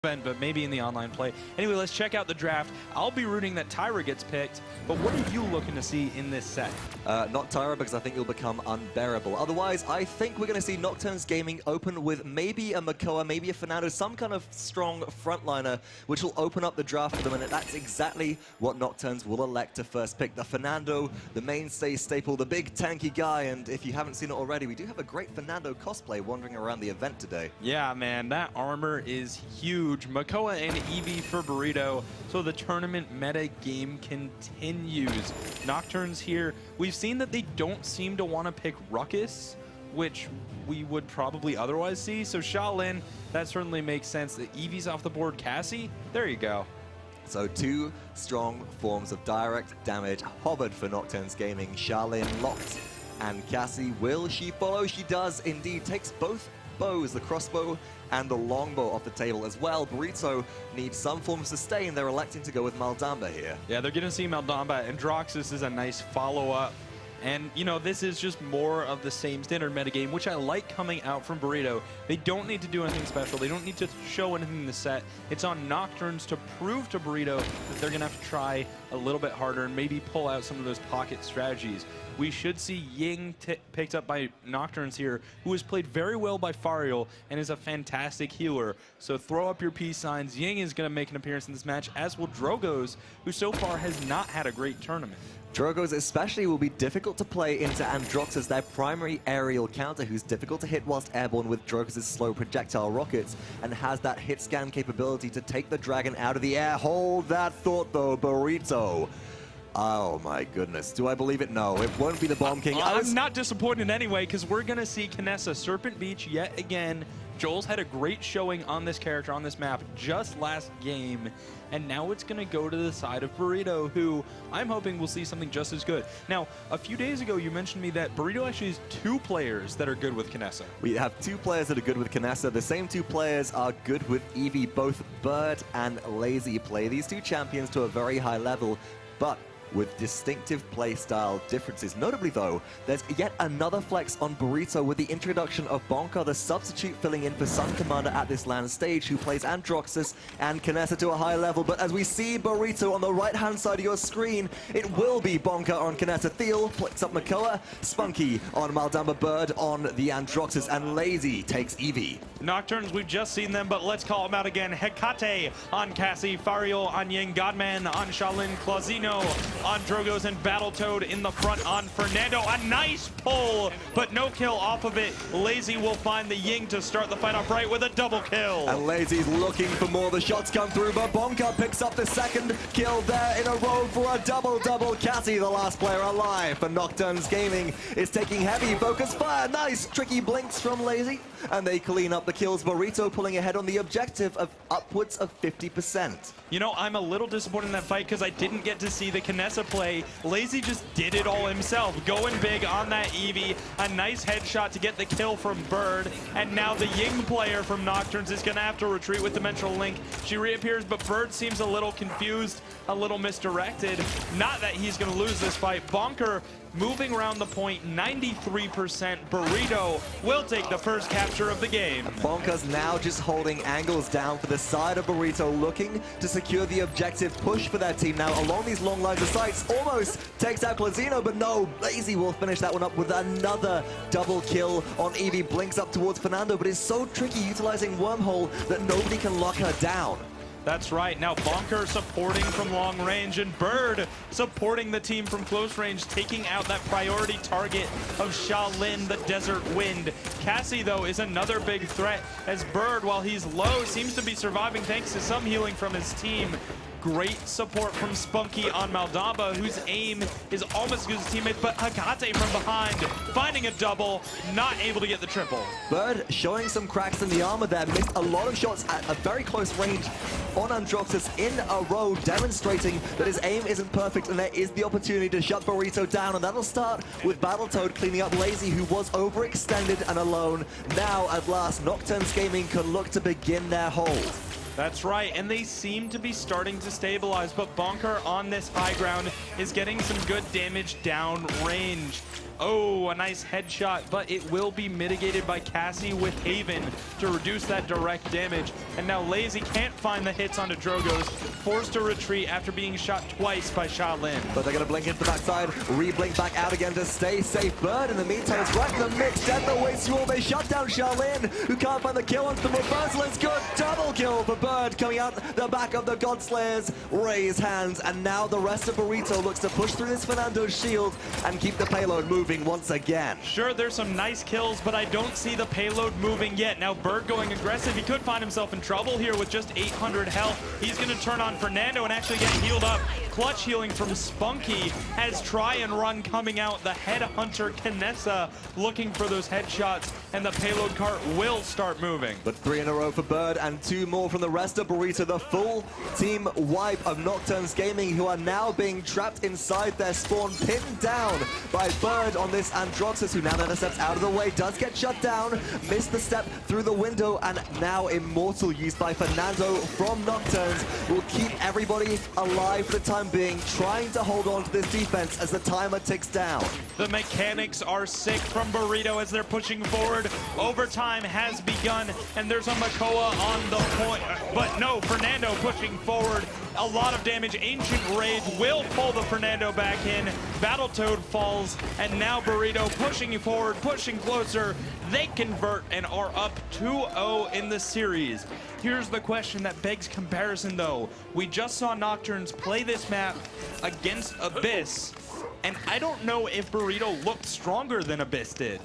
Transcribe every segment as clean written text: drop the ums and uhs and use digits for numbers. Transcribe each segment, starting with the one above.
event, but maybe in the online play. Anyway, let's check out the draft. I'll be rooting that Tyra gets picked, but what are you looking to see in this set? Not Tyra, because I think it'll become unbearable. Otherwise, I think we're going to see Nocturns Gaming open with maybe a Makoa, maybe a Fernando, some kind of strong frontliner, which will open up the draft for them, and that's exactly what Nocturns will elect to first pick. The Fernando, the mainstay staple, the big tanky guy, and if you haven't seen it already, we do have a great Fernando cosplay wandering around the event today. Yeah, man, that armor is huge. Makoa and Eevee for Burrito, so the tournament meta game continues. Nocturnes here, we've seen that they don't seem to want to pick Ruckus, which we would probably otherwise see, so Shaolin, that certainly makes sense. The Eevee's off the board. Cassie, there you go. So two strong forms of direct damage hovered for Nocturnes Gaming. Shaolin locked, and Cassie, will she follow? She does indeed. Takes both bows, the crossbow and the longbow, off the table as well. Burrito needs some form of sustain. They're electing to go with Maldamba here. Yeah, they're going to see Maldamba, and Droxus is a nice follow-up. And, you know, this is just more of the same standard metagame, which I like coming out from Burrito. They don't need to do anything special. They don't need to show anything in the set. It's on Nocturnes to prove to Burrito that they're going to have to try a little bit harder and maybe pull out some of those pocket strategies. We should see Ying picked up by Nocturnes here, who has played very well by Fariel and is a fantastic healer. So throw up your peace signs. Ying is going to make an appearance in this match, as will Drogos, who so far has not had a great tournament. Drogos especially will be difficult to play into Androxus, their primary aerial counter, who's difficult to hit whilst airborne with Drogos' slow projectile rockets, and has that hit scan capability to take the dragon out of the air. Hold that thought though, Burrito. Oh my goodness, do I believe it? No, it won't be the Bomb King. I'm not disappointed anyway, because we're going to see Kinessa Serpent Beach yet again. Joel's had a great showing on this character, on this map, just last game, and now it's going to go to the side of Burrito, who I'm hoping will see something just as good. Now, a few days ago, you mentioned to me that Burrito actually has two players that are good with Kinessa. We have two players that are good with Kinessa. The same two players are good with Eevee. Both Bird and Lazy play these two champions to a very high level, but with distinctive playstyle differences. Notably though, there's yet another flex on Burrito with the introduction of Bonka, the substitute filling in for Sun Commander at this LAN stage, who plays Androxus and Kinessa to a high level. But as we see Burrito on the right-hand side of your screen, it will be Bonka on Kinessa. Thiel picks up Makoa, Spunky on Maldamba, Bird on the Androxus, and Lazy takes Eevee. Nocturnes, we've just seen them, but let's call them out again. Hecate on Cassie, Fariel on Ying, Godman on Shaolin, Clausino on Drogos, and Battletoad in the front on Fernando. A nice pull, but no kill off of it. Lazy will find the Ying to start the fight off right with a double kill. And Lazy's looking for more. The shots come through, but Bonka picks up the second kill there in a row for a double-double. Cassie, the last player alive for Nocturnes Gaming, is taking heavy focus fire. Nice tricky blinks from Lazy, and they clean up the kills. Burrito pulling ahead on the objective of upwards of 50%. You know, I'm a little disappointed in that fight because I didn't get to see the Kinessa play. Lazy just did it all himself, going big on that Eevee. A nice headshot to get the kill from Bird. And now the Ying player from Nocturnes is going to have to retreat with Dimensional Link. She reappears, but Bird seems a little confused, a little misdirected. Not that he's going to lose this fight. Bonker moving around the point, 93%. Burrito will take the first capture of the game. Bonka's now just holding angles down for the side of Burrito, looking to secure the objective push for their team now along these long lines of sights. Almost takes out Clausino, but no, Lazy will finish that one up with another double kill on Eevee. Blinks up towards Fernando, but is so tricky utilizing Wormhole that nobody can lock her down. That's right. Now Bonker supporting from long range, and Bird supporting the team from close range, taking out that priority target of Shaolin, the Desert Wind. Cassie, though, is another big threat, as Bird, while he's low, seems to be surviving thanks to some healing from his team. Great support from Spunky on Maldamba, whose aim is almost as good as his teammate, but Hecate from behind, finding a double, not able to get the triple. Bird showing some cracks in the armor there, missed a lot of shots at a very close range on Androxus in a row, demonstrating that his aim isn't perfect, and there is the opportunity to shut Burrito down, and that'll start with Battletoad cleaning up Lazy, who was overextended and alone. Now, at last, Nocturnes Gaming can look to begin their hold. That's right, and they seem to be starting to stabilize, but Bonker on this high ground is getting some good damage down range. Oh, a nice headshot, but it will be mitigated by Cassie with Haven to reduce that direct damage. And now Lazy can't find the hits onto Drogos, forced to retreat after being shot twice by Shaolin. But they're going to blink into the backside, re-blink back out again to stay safe. Bird in the meantime is right in the mix. Death awaits you all. They shut down Shaolin, who can't find the kill onto the reversal. It's good. Double kill for Bird coming out the back of the Godslayers. Raise hands, and now the rest of Burrito looks to push through this Fernando's shield and keep the payload moving once again. Sure, there's some nice kills, but I don't see the payload moving yet. Now Bird going aggressive. He could find himself in trouble here with just 800 health. He's going to turn on Fernando and actually get healed up. Clutch healing from Spunky has try and run coming out. The headhunter Kinessa looking for those headshots, and the payload cart will start moving. But 3 in a row for Bird and 2 more from the rest of Burrito. The full team wipe of Nocturns Gaming, who are now being trapped inside their spawn, pinned down by Bird on this Androxus, who now steps out of the way, does get shut down, missed the step through the window, and now Immortal used by Fernando from Nocturns will keep everybody alive for the time being, trying to hold on to this defense as the timer ticks down. The mechanics are sick from Burrito as they're pushing forward. Overtime has begun, and there's a Makoa on the point, but no, Fernando pushing forward. A lot of damage. Ancient Rage will pull the Fernando back in. Battletoad falls, and now Burrito pushing forward, pushing closer. They convert and are up 2-0 in the series. Here's the question that begs comparison, though. We just saw Nocturns play this map against Abyss, and I don't know if Burrito looked stronger than Abyss did.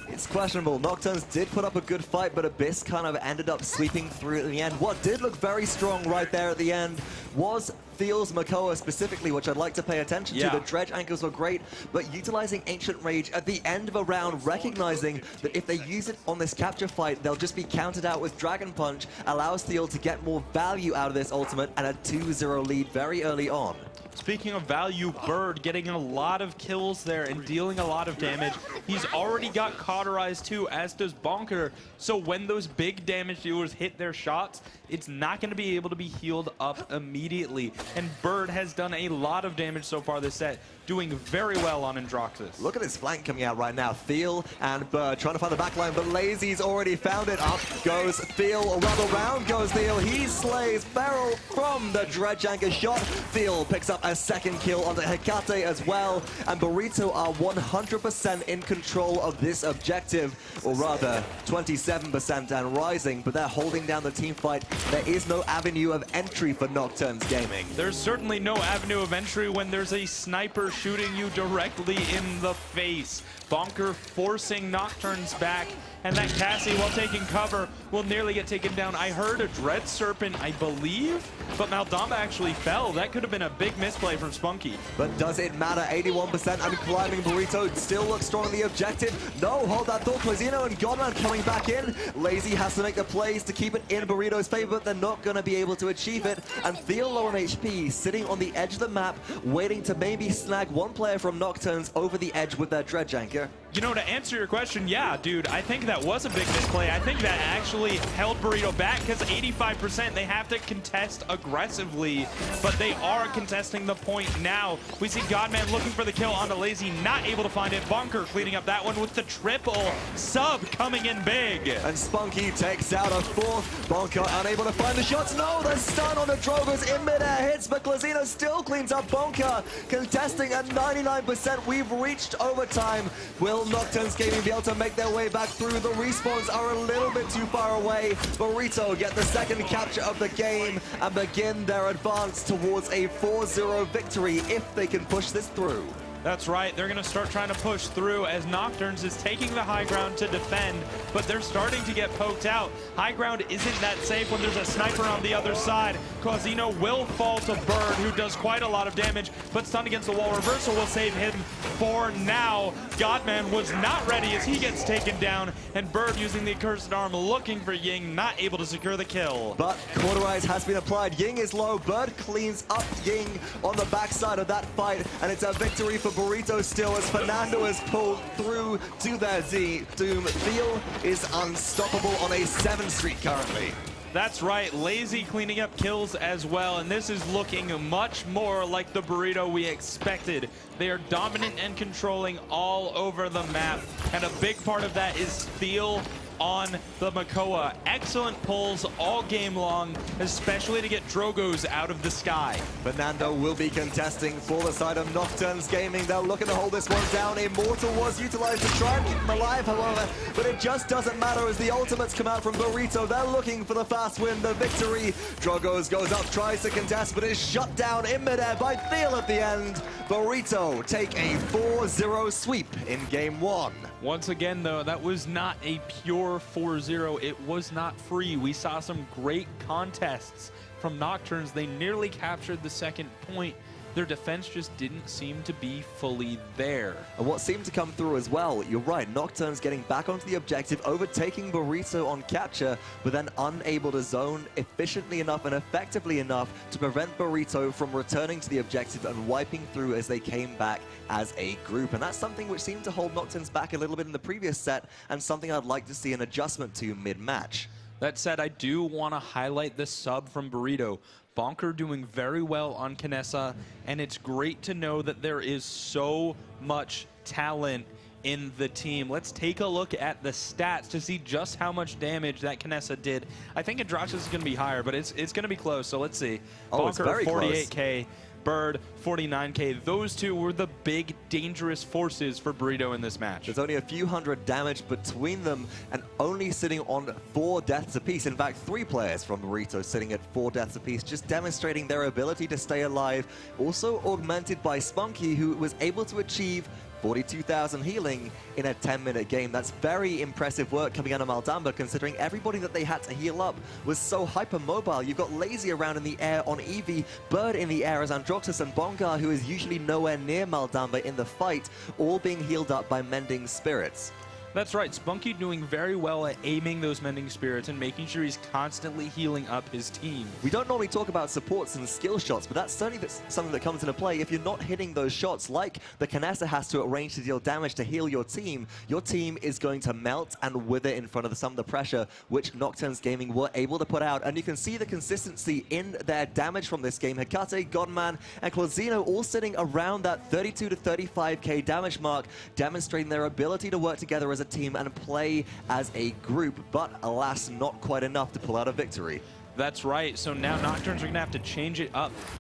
It's questionable. Nocturns did put up a good fight, but Abyss kind of ended up sweeping through at the end. What did look very strong right there at the end was Theal's Makoa specifically, which I'd like to pay attention to. The dredge ankles were great, but utilizing Ancient Rage at the end of a round, recognizing that if they use it on this capture fight, they'll just be countered out with Dragon Punch, allows Theal to get more value out of this ultimate and a 2-0 lead very early on. Speaking of value, Bird getting a lot of kills there and dealing a lot of damage. He's already got cauterized too, as does Bonker. So when those big damage dealers hit their shots, it's not going to be able to be healed up immediately. And Bird has done a lot of damage so far this set, doing very well on Androxus. Look at his flank coming out right now. Theal and Bird trying to find the backline, but Lazy's already found it. Up goes Theal, or rather round goes Theal. He slays Feral from the dredge anchor shot. Theal picks up a second kill on the Hecate as well, and Burrito are 100% in control of this objective, or rather 27% and rising, but they're holding down the team fight. There is no avenue of entry for Nocturns Gaming. There's certainly no avenue of entry when there's a sniper shooting you directly in the face. Bonker forcing Nocturns back, and that Cassie, while taking cover, will nearly get taken down. I heard a Dread Serpent, I believe, but Maldamba actually fell. That could have been a big misplay from Spunky. But does it matter? 81% and climbing. Burrito still looks strong on the objective. No, hold that thought. Quasino and Godman coming back in. Lazy has to make the plays to keep it in Burrito's favor, but they're not going to be able to achieve it. And Theal low on HP, sitting on the edge of the map, waiting to maybe snag one player from Nocturns over the edge with their dredge anchor. You know, to answer your question, yeah, dude, I think that was a big misplay. I think that actually held Burrito back, because 85%, they have to contest aggressively, but they are contesting the point now. We see Godman looking for the kill onto Lazy, not able to find it. Bonker cleaning up that one with the triple. Sub coming in big. And Spunky takes out a fourth. Bonker unable to find the shots. No, the stun on the Drovers in midair hits, but Glazino still cleans up Bonker, contesting at 99%. We've reached overtime. Will Nocturns Gaming be able to make their way back through? The respawns are a little bit too far away. Burrito get the second capture of the game and begin their advance towards a 4-0 victory if they can push this through. That's right, they're going to start trying to push through as Nocturns is taking the high ground to defend, but they're starting to get poked out. High ground isn't that safe when there's a sniper on the other side. Quasino will fall to Bird, who does quite a lot of damage, but stunned against the wall. Reversal will save him for now. Godman was not ready as he gets taken down, and Bird using the accursed arm looking for Ying, not able to secure the kill. But Cauterize has been applied. Ying is low. Bird cleans up Ying on the backside of that fight, and it's a victory for Burrito still as Fernando is pulled through to their Z. Doom. Theal is unstoppable on a 7 streak currently. That's right, Lazy cleaning up kills as well, and this is looking much more like the Burrito we expected. They are dominant and controlling all over the map, and a big part of that is feel on the Makoa. Excellent pulls all game long, especially to get Drogos out of the sky. Fernando will be contesting for the side of Nocturns Gaming. They're looking to hold this one down. Immortal was utilized to try and keep him alive, however, but it just doesn't matter as the ultimates come out from Burrito. They're looking for the fast win, the victory. Drogos goes up, tries to contest, but is shut down in midair by Feel at the end. Burrito take a 4-0 sweep in game one. Once again, though, that was not a pure 4-0. It was not free. We saw some great contests from Nocturns. They nearly captured the second point. Their defense just didn't seem to be fully there. And what seemed to come through as well, you're right, Nocturns getting back onto the objective, overtaking Burrito on capture, but then unable to zone efficiently enough and effectively enough to prevent Burrito from returning to the objective and wiping through as they came back as a group. And that's something which seemed to hold Nocturns back a little bit in the previous set, and something I'd like to see an adjustment to mid-match. That said, I do want to highlight the sub from Burrito. Bonker doing very well on Kinessa, and it's great to know that there is so much talent in the team. Let's take a look at the stats to see just how much damage that Kinessa did. I think Androxus is going to be higher, but it's going to be close, so let's see. Oh, it's very Bonker 48K. Bird, 49K. Those two were the big, dangerous forces for Burrito in this match. There's only a few hundred damage between them and only sitting on 4 deaths apiece. In fact, 3 players from Burrito sitting at 4 deaths apiece, just demonstrating their ability to stay alive. Also augmented by Spunky, who was able to achieve 42,000 healing in a 10-minute game. That's very impressive work coming out of Maldamba, considering everybody that they had to heal up was so hypermobile. You've got Lazy around in the air on Eevee, Bird in the air as Androxus, and Bongar, who is usually nowhere near Maldamba in the fight, all being healed up by Mending Spirits. That's right, Spunky doing very well at aiming those Mending Spirits and making sure he's constantly healing up his team. We don't normally talk about supports and skill shots, but that's certainly something that comes into play. If you're not hitting those shots like the Kinessa has to arrange to deal damage to heal your team is going to melt and wither in front of some of the pressure which Nocturns Gaming were able to put out. And you can see the consistency in their damage from this game. Hecate, Godman, and Clausino all sitting around that 32 to 35k damage mark, demonstrating their ability to work together as a team and play as a group, but alas, not quite enough to pull out a victory. That's right, so now Nocturns are going to have to change it up.